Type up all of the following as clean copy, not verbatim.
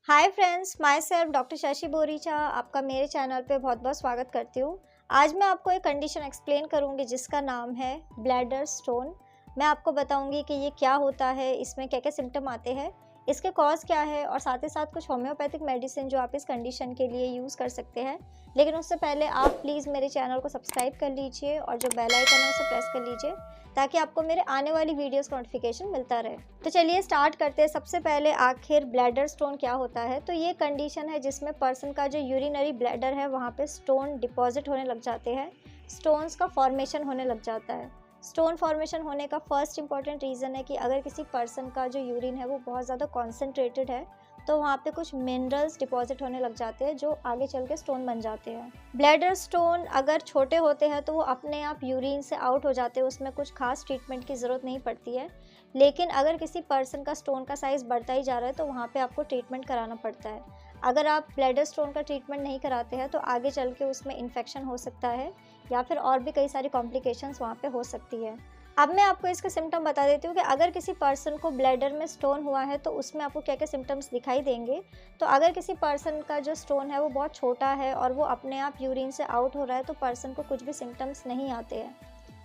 Hi friends, my self doctor Shashi Boricha आपका मेरे channel पे बहुत बहुत स्वागत करती हूँ। आज मैं आपको एक कंडीशन एक्सप्लेन करूँगी जिसका नाम है ब्लैडर स्टोन। मैं आपको बताऊँगी कि ये क्या होता है, इसमें क्या क्या सिम्टम आते हैं, इसके कॉज क्या है और साथ ही साथ कुछ होम्योपैथिक मेडिसिन जो आप इस कंडीशन के लिए यूज़ कर सकते हैं। लेकिन उससे पहले आप प्लीज़ मेरे चैनल को सब्सक्राइब कर लीजिए और जो बेल आइकन है उसे प्रेस कर लीजिए ताकि आपको मेरे आने वाली वीडियोस का नोटिफिकेशन मिलता रहे। तो चलिए स्टार्ट करते हैं। सबसे पहले आखिर ब्लैडर स्टोन क्या होता है। तो ये कंडीशन है जिसमें पर्सन का जो यूरिनरी ब्लैडर है वहाँ पे स्टोन डिपॉजिट होने लग जाते हैं, स्टोन्स का फॉर्मेशन होने लग जाता है। स्टोन फॉर्मेशन होने का फर्स्ट इंपॉर्टेंट रीज़न है कि अगर किसी पर्सन का जो यूरिन है वो बहुत ज़्यादा कॉन्सेंट्रेटेड है तो वहाँ पे कुछ मिनरल्स डिपॉजिट होने लग जाते हैं जो आगे चल के स्टोन बन जाते हैं। ब्लैडर स्टोन अगर छोटे होते हैं तो वो अपने आप यूरिन से आउट हो जाते हैं, उसमें कुछ खास ट्रीटमेंट की ज़रूरत नहीं पड़ती है। लेकिन अगर किसी पर्सन का स्टोन का साइज़ बढ़ता ही जा रहा है तो वहाँ पे आपको ट्रीटमेंट कराना पड़ता है। अगर आप ब्लैडर स्टोन का ट्रीटमेंट नहीं कराते हैं तो आगे चल के उसमें इन्फेक्शन हो सकता है या फिर और भी कई सारी कॉम्प्लिकेशंस वहाँ पे हो सकती है। अब मैं आपको इसके सिम्टम बता देती हूँ कि अगर किसी पर्सन को ब्लैडर में स्टोन हुआ है तो उसमें आपको क्या क्या सिम्टम्स दिखाई देंगे। तो अगर किसी पर्सन का जो स्टोन है वो बहुत छोटा है और वो अपने आप यूरिन से आउट हो रहा है तो पर्सन को कुछ भी सिम्टम्स नहीं आते हैं।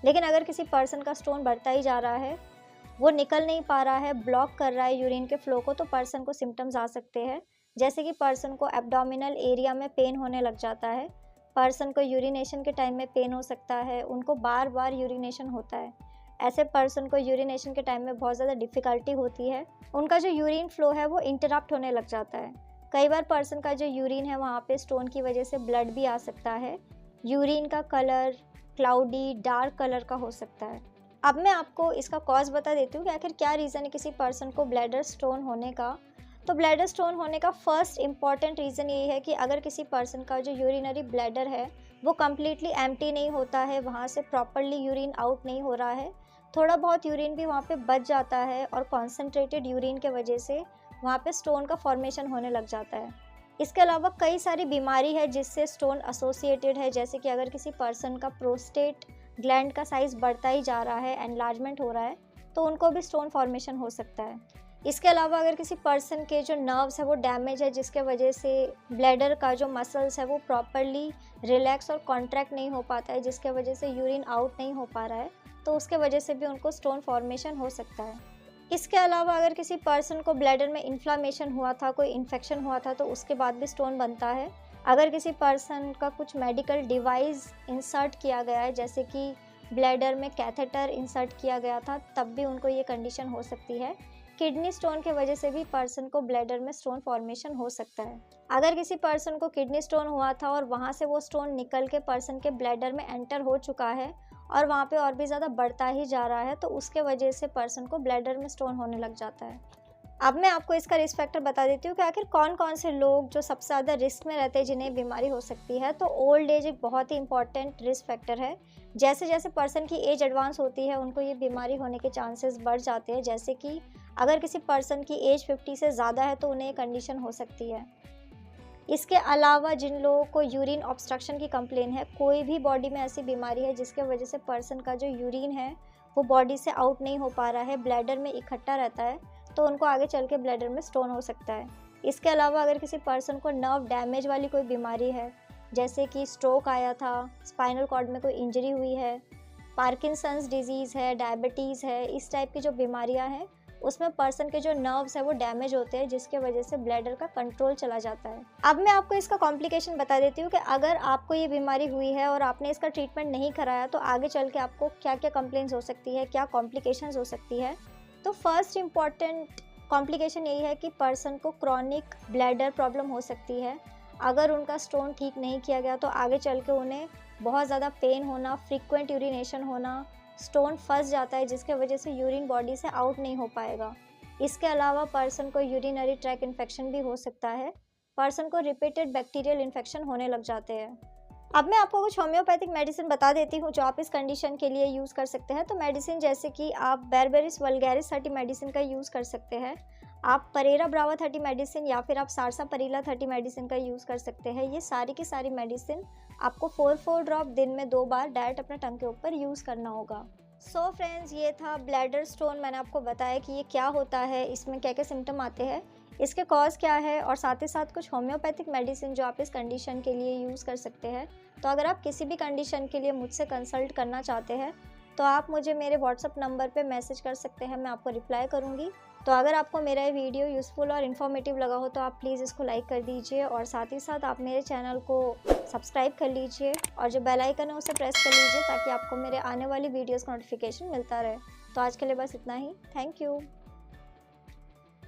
लेकिन अगर किसी पर्सन का स्टोन बढ़ता ही जा रहा है, वो निकल नहीं पा रहा है, ब्लॉक कर रहा है यूरिन के फ्लो को, तो पर्सन को सिम्टम्स आ सकते हैं। जैसे कि पर्सन को एब्डोमिनल एरिया में पेन होने लग जाता है, पर्सन को यूरिनेशन के टाइम में पेन हो सकता है, उनको बार बार यूरिनेशन होता है। ऐसे पर्सन को यूरिनेशन के टाइम में बहुत ज़्यादा डिफ़िकल्टी होती है, उनका जो यूरिन फ्लो है वो इंटरप्ट होने लग जाता है। कई बार पर्सन का जो यूरिन है वहाँ पे स्टोन की वजह से ब्लड भी आ सकता है। यूरिन का कलर क्लाउडी डार्क कलर का हो सकता है। अब मैं आपको इसका कॉज बता देती हूँ कि आखिर क्या रीज़न है किसी पर्सन को ब्लैडर स्टोन होने का। तो ब्लैडर स्टोन होने का फर्स्ट इम्पॉर्टेंट रीज़न यही है कि अगर किसी पर्सन का जो यूरिनरी ब्लैडर है वो कम्प्लीटली एम्प्टी नहीं होता है, वहाँ से प्रॉपरली यूरिन आउट नहीं हो रहा है, थोड़ा बहुत यूरिन भी वहाँ पे बच जाता है और कॉन्सेंट्रेटेड यूरिन के वजह से वहाँ पे स्टोन का फॉर्मेशन होने लग जाता है। इसके अलावा कई सारी बीमारी है जिससे स्टोन एसोसिएटेड है, जैसे कि अगर किसी पर्सन का प्रोस्टेट ग्लैंड का साइज़ बढ़ता ही जा रहा है, एनलार्जमेंट हो रहा है, तो उनको भी स्टोन फॉर्मेशन हो सकता है। इसके अलावा अगर किसी पर्सन के जो नर्व्स है वो डैमेज है जिसके वजह से ब्लैडर का जो मसल्स है वो प्रॉपरली रिलैक्स और कॉन्ट्रैक्ट नहीं हो पाता है, जिसके वजह से यूरिन आउट नहीं हो पा रहा है, तो उसके वजह से भी उनको स्टोन फॉर्मेशन हो सकता है। इसके अलावा अगर किसी पर्सन को ब्लैडर में इन्फ्लामेशन हुआ था, कोई इन्फेक्शन हुआ था, तो उसके बाद भी स्टोन बनता है। अगर किसी पर्सन का कुछ मेडिकल डिवाइस इंसर्ट किया गया है, जैसे कि ब्लैडर में कैथेटर इंसर्ट किया गया था, तब भी उनको ये कंडीशन हो सकती है। किडनी स्टोन की वजह से भी पर्सन को ब्लैडर में स्टोन फॉर्मेशन हो सकता है। अगर किसी पर्सन को किडनी स्टोन हुआ था और वहाँ से वो स्टोन निकल के पर्सन के ब्लैडर में एंटर हो चुका है और वहाँ पे और भी ज़्यादा बढ़ता ही जा रहा है, तो उसके वजह से पर्सन को ब्लैडर में स्टोन होने लग जाता है। अब मैं आपको इसका रिस्क फैक्टर बता देती हूँ कि आखिर कौन कौन से लोग जो सबसे ज़्यादा रिस्क में रहते हैं जिन्हें बीमारी हो सकती है। तो ओल्ड एज एक बहुत ही इंपॉर्टेंट रिस्क फैक्टर है। जैसे जैसे पर्सन की एज एडवांस होती है उनको ये बीमारी होने के चांसेस बढ़ जाते हैं। जैसे कि अगर किसी पर्सन की एज 50 से ज़्यादा है तो उन्हें ये कंडीशन हो सकती है। इसके अलावा जिन लोगों को यूरिन ऑब्स्ट्रक्शन की कंप्लेन है, कोई भी बॉडी में ऐसी बीमारी है जिसके वजह से पर्सन का जो यूरिन है वो बॉडी से आउट नहीं हो पा रहा है, ब्लैडर में इकट्ठा रहता है, तो उनको आगे चल के ब्लैडर में स्टोन हो सकता है। इसके अलावा अगर किसी पर्सन को नर्व डैमेज वाली कोई बीमारी है, जैसे कि स्ट्रोक आया था, स्पाइनल कॉर्ड में कोई इंजरी हुई है, पार्किंसंस डिजीज़ है, डायबिटीज़ है, इस टाइप की जो बीमारियां हैं उसमें पर्सन के जो नर्व्स है वो डैमेज होते हैं, जिसके वजह से ब्लैडर का कंट्रोल चला जाता है। अब मैं आपको इसका कॉम्प्लिकेशन बता देती हूँ कि अगर आपको ये बीमारी हुई है और आपने इसका ट्रीटमेंट नहीं कराया तो आगे चल के आपको क्या क्या कंप्लेंट्स हो सकती है, क्या कॉम्प्लिकेशंस हो सकती है। तो फर्स्ट इम्पॉर्टेंट कॉम्प्लिकेशन यही है कि पर्सन को क्रॉनिक ब्लैडर प्रॉब्लम हो सकती है। अगर उनका स्टोन ठीक नहीं किया गया तो आगे चल के उन्हें बहुत ज़्यादा पेन होना, फ्रीक्वेंट यूरिनेशन होना, स्टोन फंस जाता है जिसके वजह से यूरिन बॉडी से आउट नहीं हो पाएगा। इसके अलावा पर्सन को यूरिनरी ट्रैक इन्फेक्शन भी हो सकता है। पर्सन को रिपीटेड बैक्टीरियल इन्फेक्शन होने लग जाते हैं। अब मैं आपको कुछ होम्योपैथिक मेडिसिन बता देती हूँ जो आप इस कंडीशन के लिए यूज़ कर सकते हैं। तो मेडिसिन जैसे कि आप बेरबेरिस वल्गैरिस 30 मेडिसिन का यूज़ कर सकते हैं, आप परेरा ब्रावा 30 मेडिसिन या फिर आप सारसा परीला 30 मेडिसिन का यूज़ कर सकते हैं। ये सारी की सारी मेडिसिन आपको 4 ड्रॉप दिन में 2 बार डायरेक्ट अपने टंग के ऊपर यूज़ करना होगा। सो फ्रेंड्स, ये था ब्लैडर स्टोन। मैंने आपको बताया कि ये क्या होता है, इसमें क्या क्या सिम्टम आते हैं, इसके कॉज क्या है, और साथ ही साथ कुछ होम्योपैथिक मेडिसिन जो आप इस कंडीशन के लिए यूज़ कर सकते हैं। तो अगर आप किसी भी कंडीशन के लिए मुझसे कंसल्ट करना चाहते हैं तो आप मुझे मेरे व्हाट्सअप नंबर पे मैसेज कर सकते हैं, मैं आपको रिप्लाई करूँगी। तो अगर आपको मेरा ये वीडियो यूज़फुल और इन्फॉर्मेटिव लगा हो तो आप प्लीज़ इसको लाइक कर दीजिए, और साथ ही साथ आप मेरे चैनल को सब्सक्राइब कर लीजिए और जो बेल आइकन है उसे प्रेस कर लीजिए ताकि आपको मेरे आने वाली वीडियोज़ का नोटिफिकेशन मिलता रहे। तो आज के लिए बस इतना ही। Thank you.